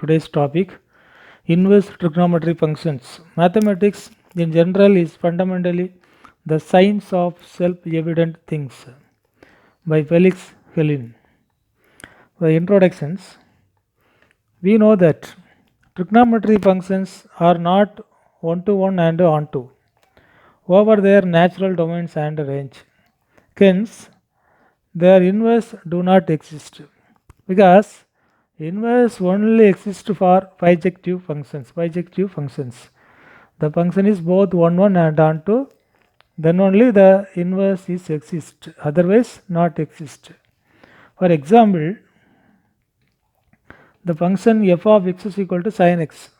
today's topic, inverse trigonometry functions. Mathematics in general is fundamentally the science of self-evident things by Felix Helin. The introductions. We know that trigonometry functions are not one-to-one and onto over their natural domains and range. Hence, their inverse do not exist because inverse only exists for bijective functions. Bijective functions. The function is both one and onto, then only the inverse is exist. Otherwise, not exist. For example, the function f of x is equal to sin x.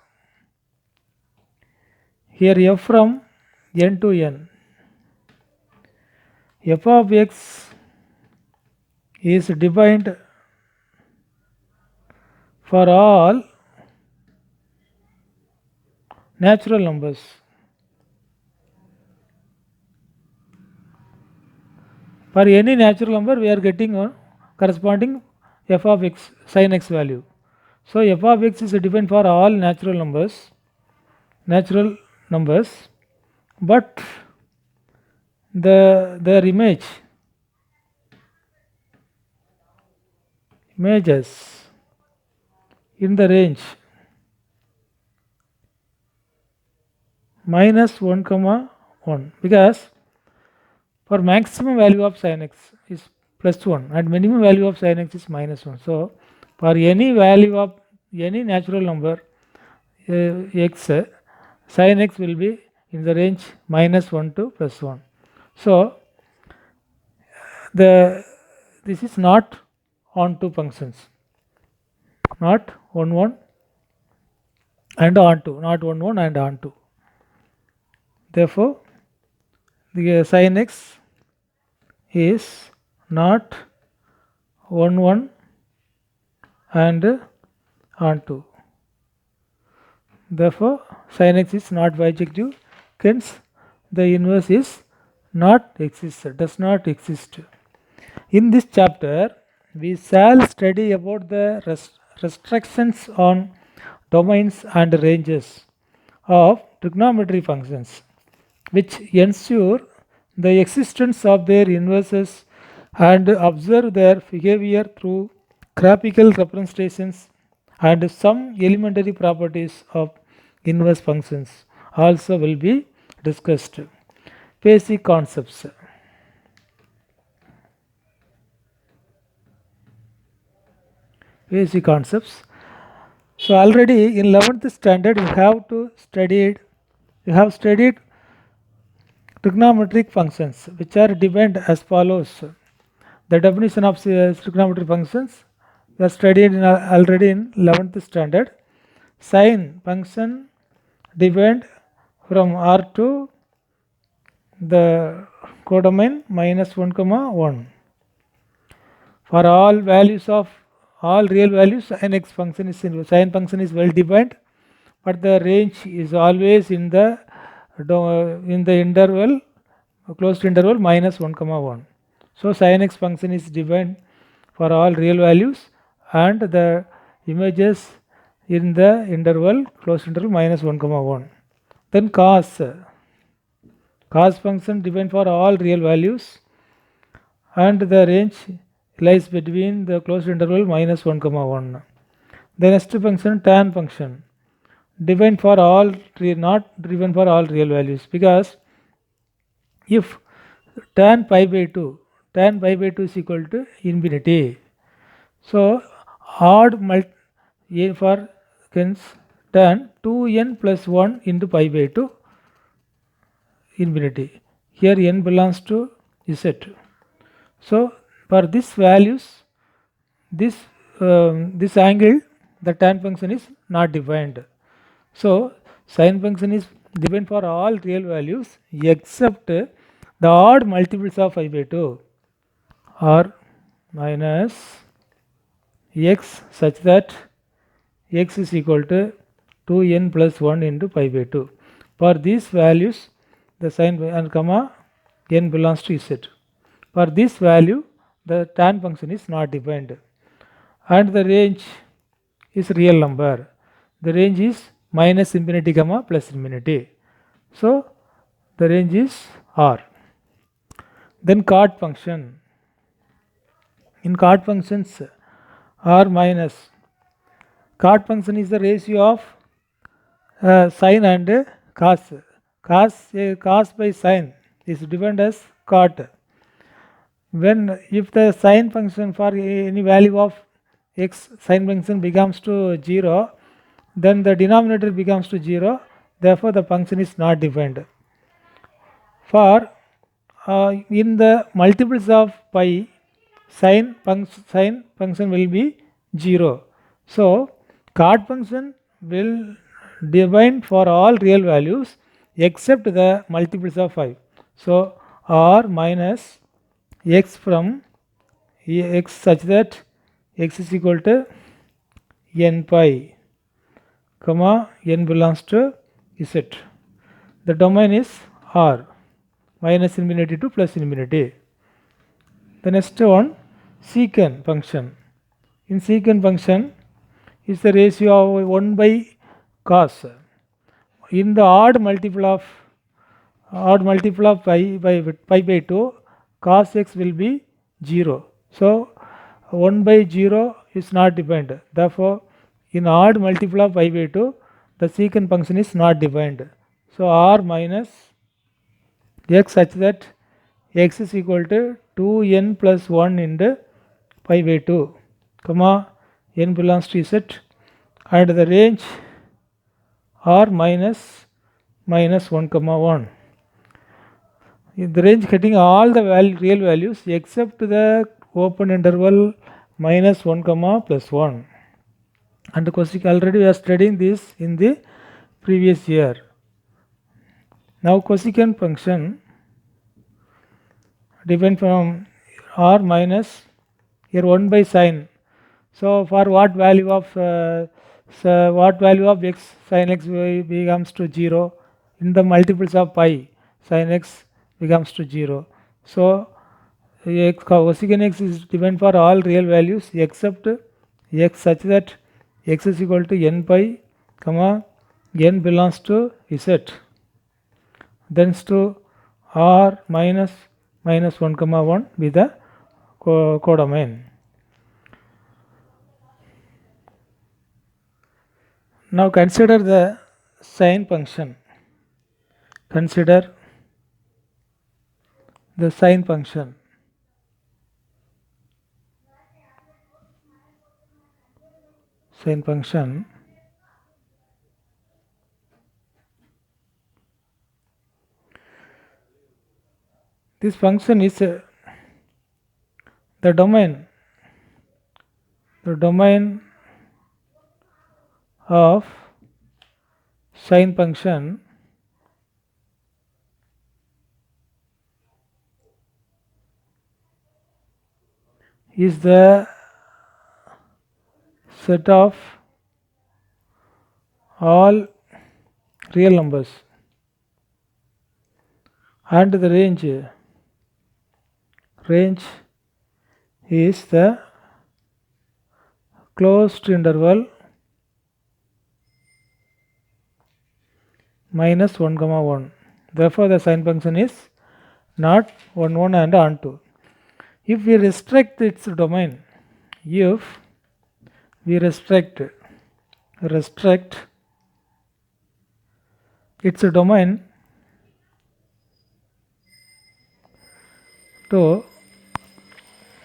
Here f from n to n. F of x is defined for all natural numbers. For any natural number, we are getting a corresponding f of x sin x value. So f of x is defined for all natural numbers, but their images in the range minus 1 comma 1, because for maximum value of sin x is plus 1 and minimum value of sin x is minus 1. So for any value of any natural number x, sin x will be in the range minus 1 to plus 1. So this is not onto functions, not 1 and onto, not 1 and onto. Therefore, the sin x is not 1 and onto. Therefore, sin x is not bijective. Hence, the inverse is not exist, does not exist. In this chapter, we shall study about the restrictions on domains and ranges of trigonometry functions, which ensure the existence of their inverses and observe their behavior through graphical representations, and some elementary properties of inverse functions also will be discussed. Basic concepts. Basic concepts. So already in 11th standard you have studied trigonometric functions, which are defined as follows. The definition of trigonometric functions we have studied already in 11th standard. Sine function defined from R to the codomain minus 1 comma 1. For all values of all real values, sin x function is sin function is well defined, but the range is always in the interval, closed interval minus 1 comma 1. So sin x function is defined for all real values and the images in the interval, closed interval minus 1 comma 1. Then cos function defined for all real values and the range lies between the closed interval minus 1 comma 1. The next function, tan function, defined for all not driven for all real values, because if tan pi by 2 is equal to infinity, so odd a for hence tan 2n plus 1 into pi by 2 infinity. Here n belongs to z. So for this values, this angle, the tan function is not defined. So sin function is defined for all real values except the odd multiples of pi by 2 or minus x, such that x is equal to 2n plus 1 into pi by 2. For these values, the sin and comma n belongs to z. For this value, the tan function is not defined, and the range is real number. The range is minus infinity comma plus infinity. So the range is R. Then chord function. In chord functions, R minus. Chord function is the ratio of sine and cos. Cos by sine is defined as chord. When if the sine function for any value of x sine function becomes to 0, then the denominator becomes to 0, therefore the function is not defined. For in the multiples of pi, sine function will be 0. So chord function will define for all real values except the multiples of 5. So r minus x from x such that x is equal to n pi, comma n belongs to z. The domain is R, minus infinity to plus infinity. The next one, secant function. In secant function is the ratio of 1 by cos. In the odd multiple of pi by 2, cos x will be 0. So 1 by 0 is not defined. Therefore, in odd multiple of pi by 2, the secant function is not defined. So r minus x such that x is equal to 2n plus 1 into pi by 2, comma n belongs to z, and the range r minus 1 comma 1. In the range getting all the real values except the open interval minus 1 comma plus 1. And already we are studying this in the previous year. Now cosecant function defined from r minus here 1 by sine. So for what value of x sin x becomes to 0, in the multiples of pi sin x becomes to 0. So cosecant x is defined for all real values except x such that x is equal to n pi, comma n belongs to z. Thence to r minus 1 comma 1 be the codomain. Now consider the sine function. Consider the sine function. Sine function this function is the domain of sine function is the set of all real numbers, and the range is the closed interval minus 1 comma 1. Therefore the sine function is not 1 1 and onto. If we restrict its domain, if we restrict its domain to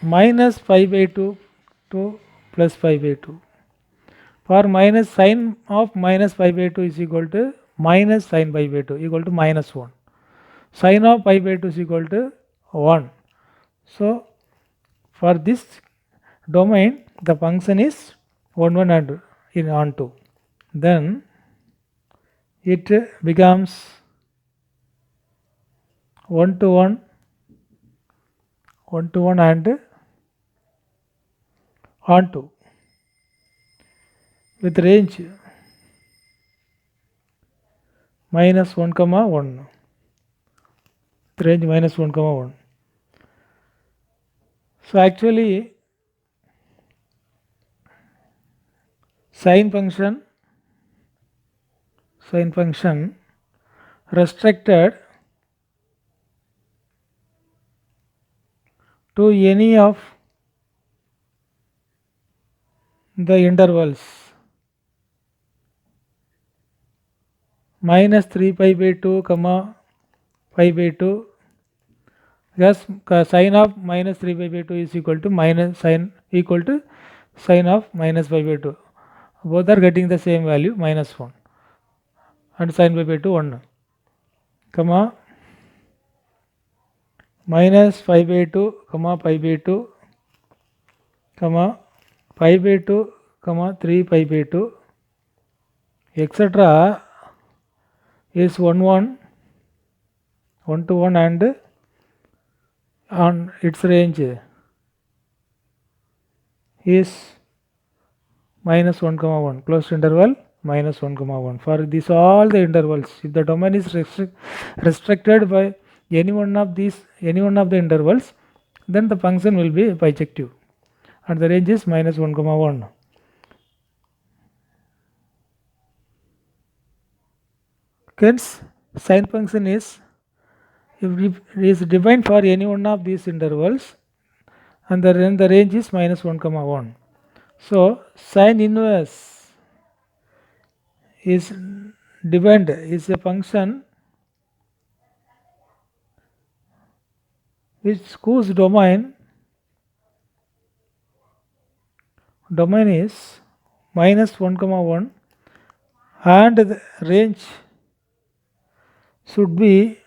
minus pi by 2 to plus pi by 2. For minus sine of minus pi by 2 is equal to minus sine pi by 2 equal to minus 1. Sine of pi by 2 is equal to 1. So for this domain the function is 1 1 and in onto. Then it becomes 1 to 1 and onto with range minus 1 comma 1, range minus 1 comma 1. So actually sine function restricted to any of the intervals minus 3 pi by 2 comma pi by 2. Yes, sine of minus 3 pi by 2 is equal to sine of minus pi by 2. Both are getting the same value minus 1 and sine pi by 2 1 comma minus pi by 2 comma pi by 2 comma pi by 2 comma 3 pi by 2 etc. is 1 to 1 and on its range is minus 1 comma 1, closed interval minus 1 comma 1. For these all the intervals, if the domain is restricted by any one of the intervals, then the function will be bijective and the range is minus 1 comma 1. Hence, sine function is defined for any one of these intervals and the range is minus 1 comma 1. So, sine inverse is defined is a function whose domain is minus 1 comma 1 and the range could be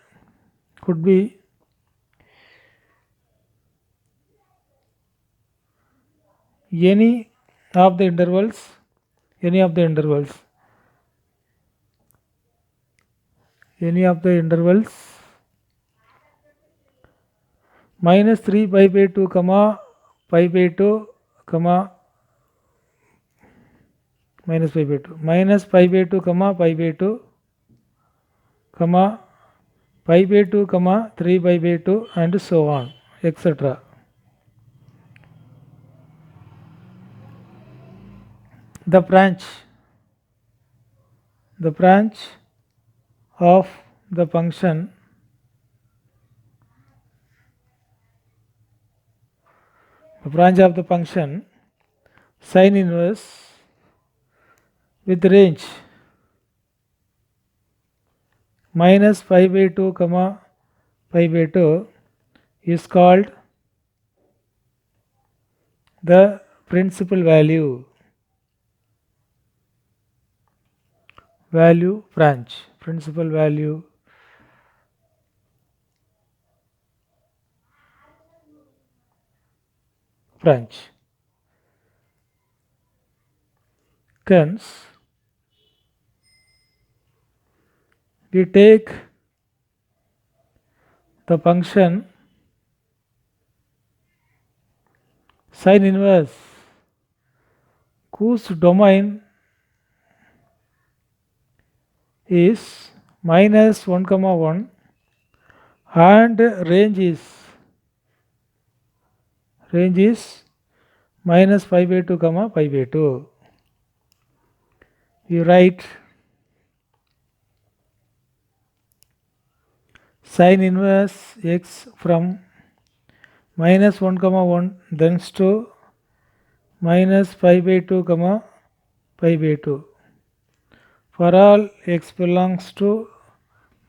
any of the intervals minus 3 pi by 2 comma pi by 2 comma minus pi by 2 minus pi by 2 comma pi by 2 comma pi by 2 comma 3 pi by 2 and so on etc. The branch of the function sine inverse with range minus pi by 2 comma pi by 2 is called the principal value branch. Principal value branch. Hence, we take the function sine inverse whose domain is minus 1 comma 1 and range is minus pi by 2 comma pi by 2. You write sine inverse x from minus 1 comma 1 thence to minus pi by 2 comma pi by 2 for all x belongs to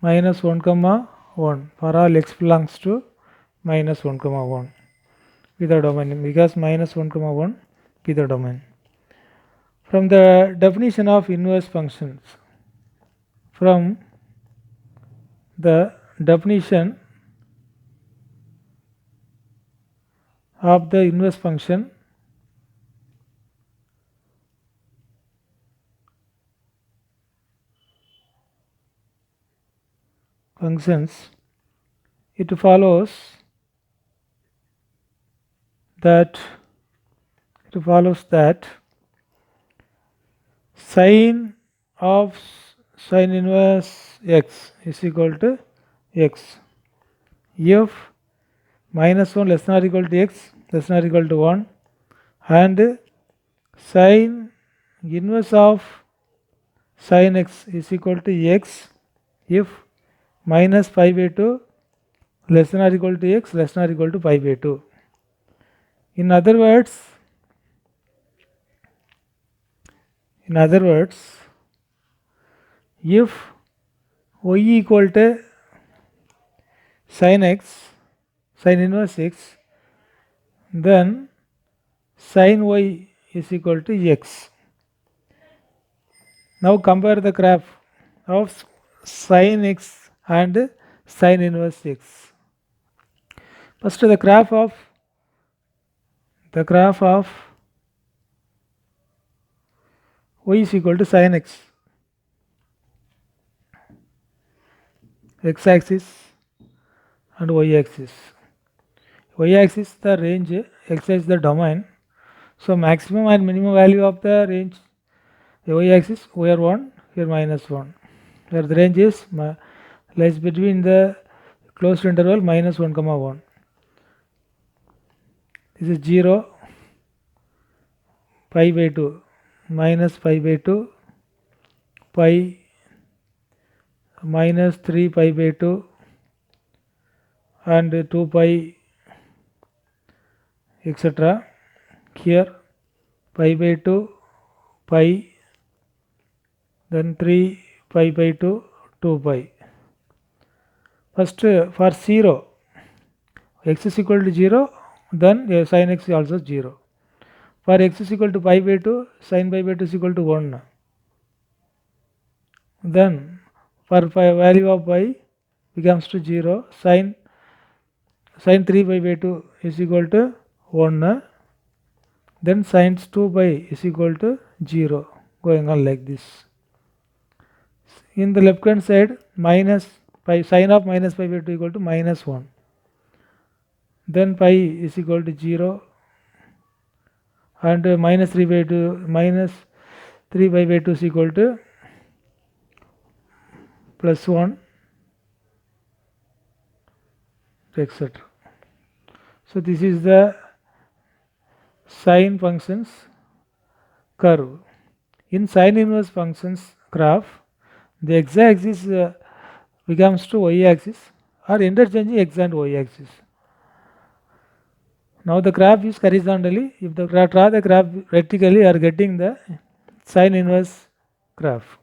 minus 1 comma 1 for all x belongs to minus 1 comma 1 with the domain, because minus 1 comma 1 with the domain. From the definition of inverse functions, from the definition of the inverse function, it follows that sine of sine inverse x is equal to x if minus 1 less than or equal to x less than or equal to 1 and sine inverse of sin x is equal to x if minus pi by 2 less than or equal to x less than or equal to pi by 2. In other words, if y equal to sin x, sin inverse x, then sin y is equal to x. Now compare the graph of sin x and sin inverse x. First the graph of y is equal to sin x, x axis and y axis. Y axis the range, x axis the domain. So maximum and minimum value of the range, the y axis here 1, here minus 1. Where the range is lies between the closed interval minus 1 comma 1. This is 0, pi by 2, minus pi by 2, pi, minus 3 pi by 2 and 2 pi, etc. Here pi by 2, pi, then 3 pi by 2, 2 pi. First for 0, x is equal to 0, then sin x is also 0. For x is equal to pi by 2, sin pi by 2 is equal to 1. Then for pi value of pi becomes to 0, sin 3 pi by 2 is equal to 1. Then sin 2 pi is equal to 0, going on like this. In the left hand side, minus pi, sin of minus pi by 2 equal to minus 1. Then pi is equal to 0 and minus 3 by 2, minus 3 pi by 2 is equal to plus 1, etc. So this is the sine functions curve. In sine inverse functions graph, the x-axis becomes to y-axis or interchanging x and y-axis. Now the graph is horizontally. If the draw the graph vertically, you are getting the sine inverse graph.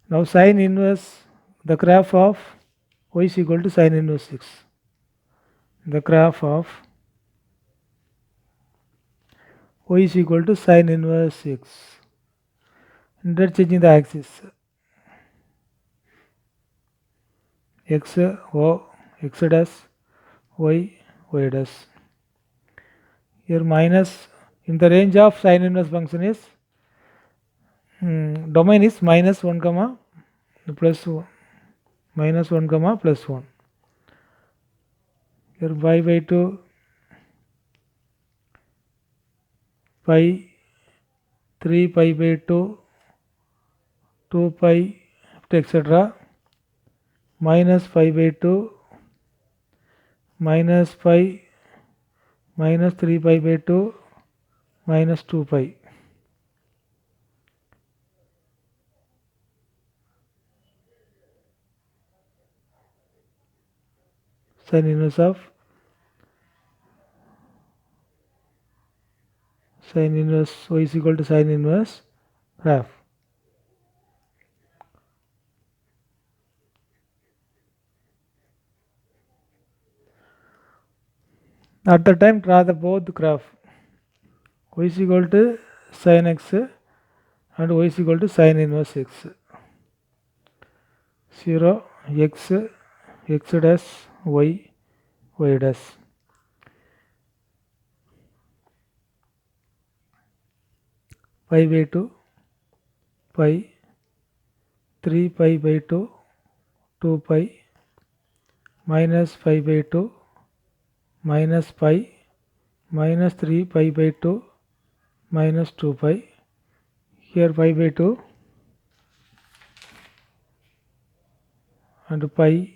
Now sine inverse, the graph of y is equal to sine inverse 6. The graph of y is equal to sine inverse 6. Interchanging the axis. X O, x dash, y dash. Here minus, in the range of sine inverse function is domain is minus 1 comma plus 1, minus 1 comma plus 1. Here pi by 2, pi, 3 pi by 2, 2 pi, etc. Minus pi by 2, minus pi, minus 3 pi by 2, minus 2 pi. Sine inverse of sine inverse y is equal to sine inverse graph. At the time, draw the both graph. Y is equal to sin x and y is equal to sine inverse x. 0 x, x dash, y dash. Pi by 2, pi, 3 pi by 2, 2 pi, minus pi by 2, minus pi, minus 3 pi by 2, minus 2 pi. Here pi by 2 and pi,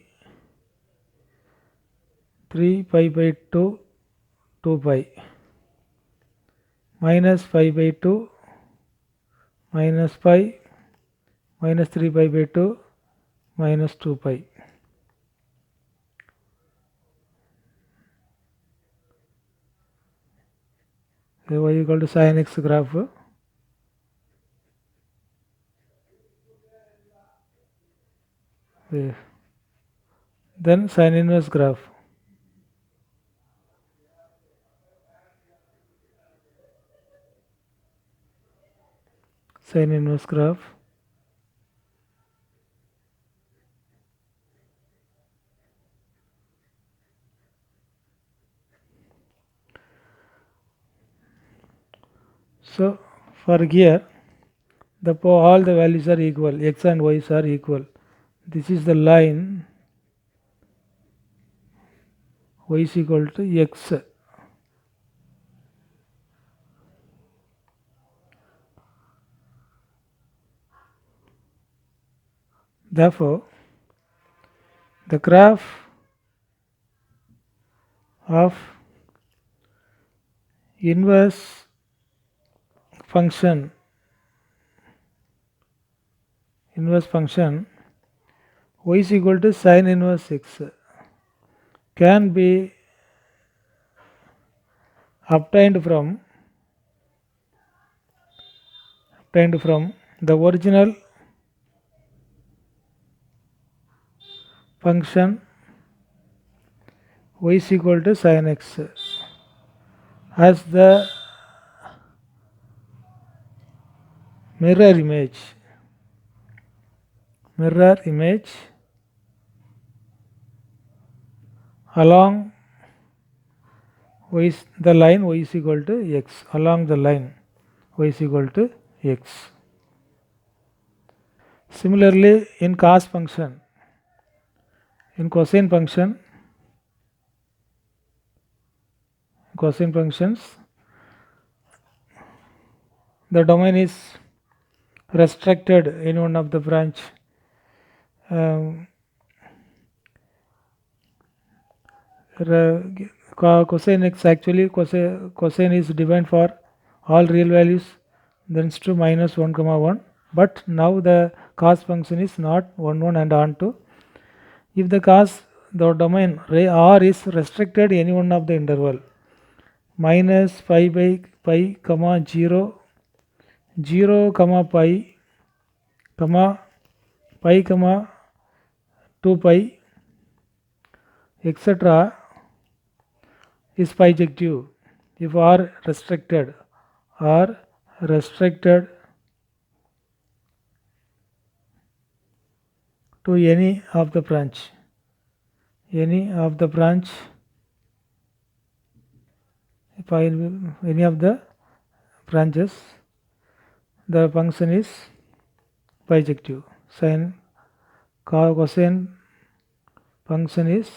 3 pi by 2, 2 pi, minus pi by 2, minus pi minus 3 pi by 2 minus 2 pi. So y equal to sin x graph. Then sin inverse graph. Sin inverse graph. So for here, all the values are equal, x and y's are equal. This is the line y is equal to x. Therefore, the graph of inverse function y is equal to sin inverse x can be obtained from the original function y is equal to sin x as the mirror image along the line y is equal to x, along the line y is equal to x. Similarly, in cosine functions, the domain is restricted in one of the branch. Cosine x, actually cosine is defined for all real values tends to minus 1 comma 1, but now the cos function is not 1 1 and on to. If the domain R is restricted any one of the interval minus pi by pi comma 0 comma pi comma 2 pi etc. is bijective if R restricted to any of the branch any of the branches, the function is bijective. Cosine function is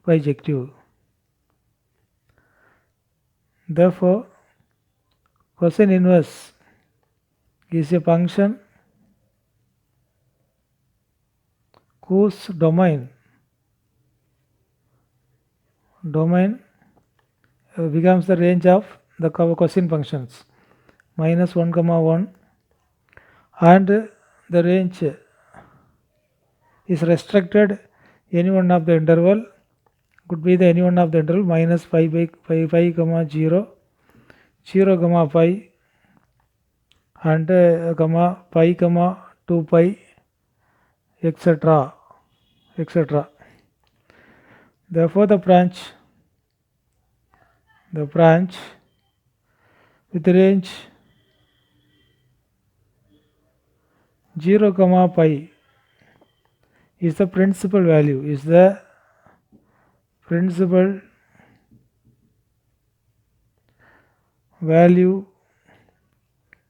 bijective. Therefore, cosine inverse is a function whose domain becomes the range of the cosine functions minus 1 comma 1, and the range is restricted any one of the interval, could be the any one of the interval minus pi by pi comma 0 comma pi and pi comma 2 pi etc. Therefore, the branch with range 0 comma pi is the principal value,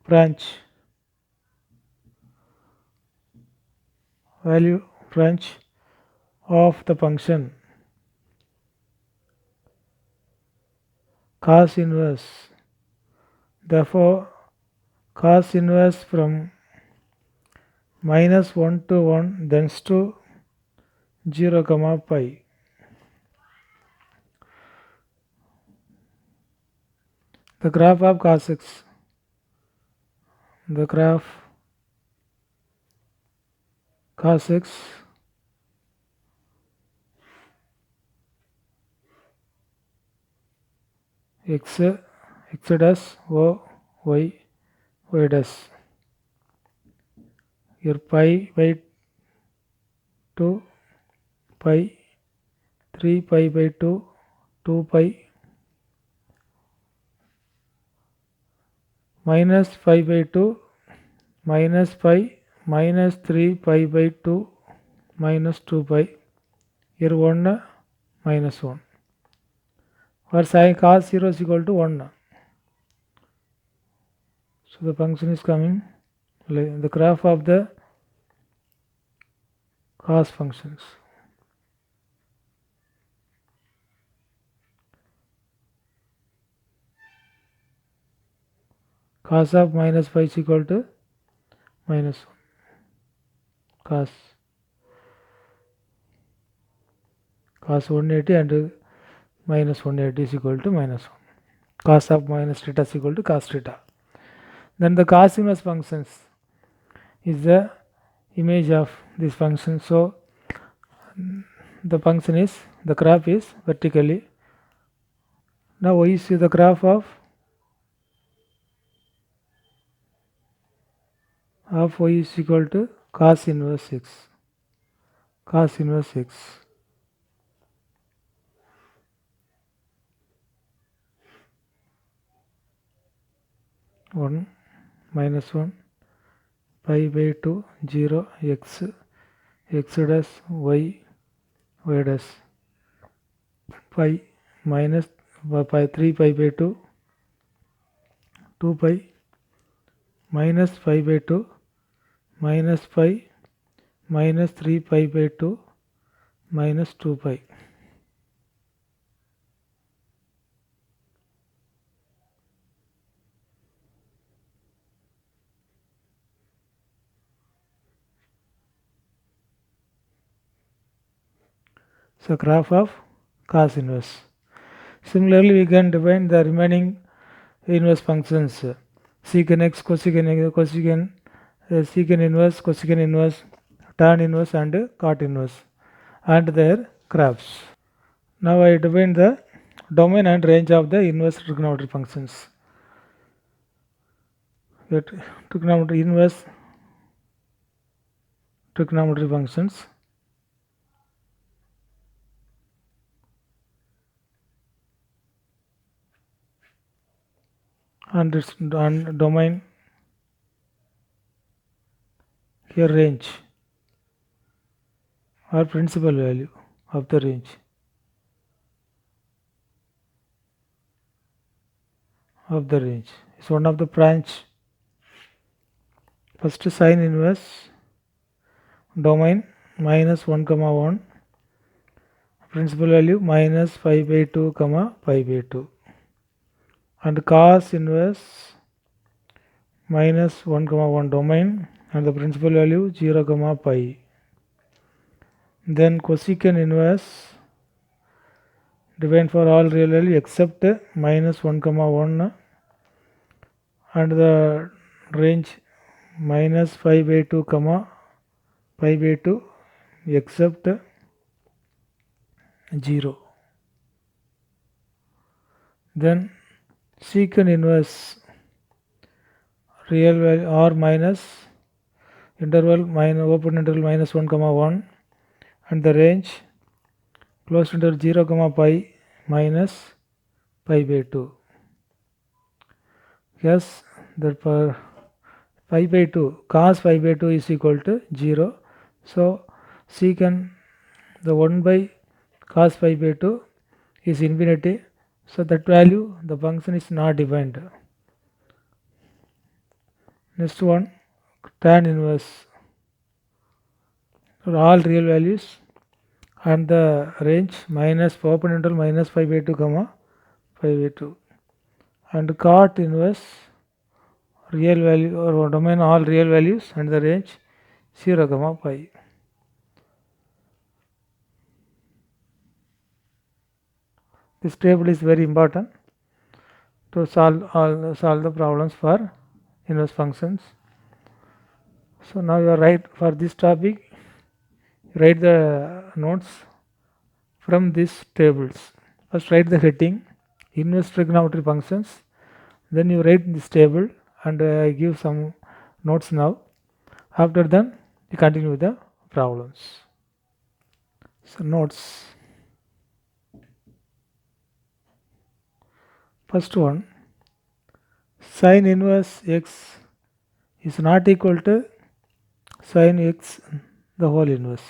branch of the function cos inverse. Therefore, cos inverse from minus 1 to 1 tends to 0 comma pi. The graph of cos x the graph cos x x x dash o y y dash. Here pi by 2 pi 3 pi by 2 2 pi minus pi by 2 minus pi minus 3 pi by 2 minus 2 pi. Here 1 minus 1. For sin cos 0 is equal to 1. So the function is coming like the graph of the cos functions. Cos of minus pi is equal to minus 1. Cos 180 and minus 180 is equal to minus 1. Cos of minus theta is equal to cos theta. Then the cos inverse functions is the image of this function. So the function is, the graph is vertically. Now we see the graph of y is equal to cos inverse x. Cos inverse x. 1 minus 1 pi by 2 0 x x dash y y dash pi minus pi 3 pi by 2 2 pi minus pi by 2 minus pi minus 3 pi by 2 minus 2 pi. So graph of cos inverse. Similarly, we can define the remaining inverse functions: secant x, cosecant, secant inverse, cosecant inverse, tan inverse, and cot inverse, and their graphs. Now I define the domain and range of the inverse trigonometry functions. Trigonometry inverse trigonometry functions. And its domain, here range or principal value of the range. It's one of the branch. First sine inverse, domain minus 1 comma 1, principal value minus pi by 2 comma pi by 2, and cos inverse minus 1 comma 1 domain and the principal value 0 comma pi. Then cosecant inverse defined for all real value except minus 1 comma 1 and the range minus pi by 2 comma pi by 2 except 0. Then secant inverse real value or minus interval minus open interval minus 1 comma 1 and the range closed interval 0 comma pi minus pi by 2. Yes, that for pi by 2, cos pi by 2 is equal to 0. So secant the 1 by cos pi by 2 is infinity. So that value, the function is not defined. Next one, tan inverse for all real values and the range minus open interval minus pi by 2 comma pi by 2, and cot inverse real value or domain all real values and the range 0 comma pi. This table is very important to solve the problems for inverse functions. So now you are right for this topic. Write the notes from these tables. First write the heading, inverse trigonometry functions. Then you write this table and I give some notes now. After that, you continue with the problems. So notes. First one, sine inverse x is not equal to sine x the whole inverse,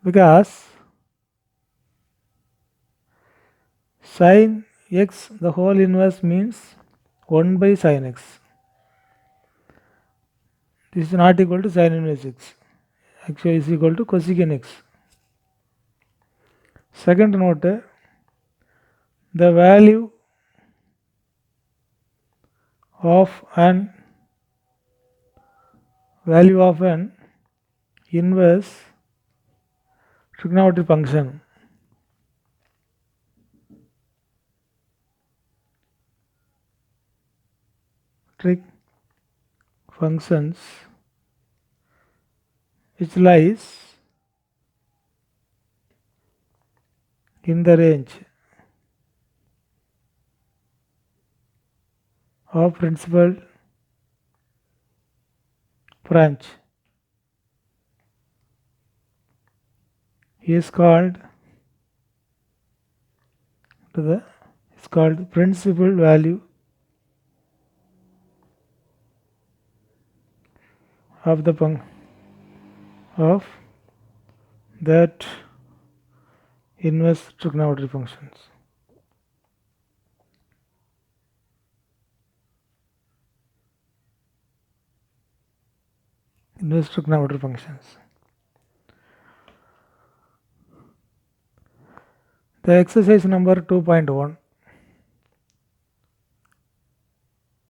because sine x the whole inverse means 1 by sine x. This is not equal to sine inverse x. Actually is equal to cosecant x. Second note, the of an value of an inverse trigonometric function functions which lies in the range of principal branch is called principal value of the of that inverse trigonometry functions. Inverse trigonometry functions. The exercise number 2.1.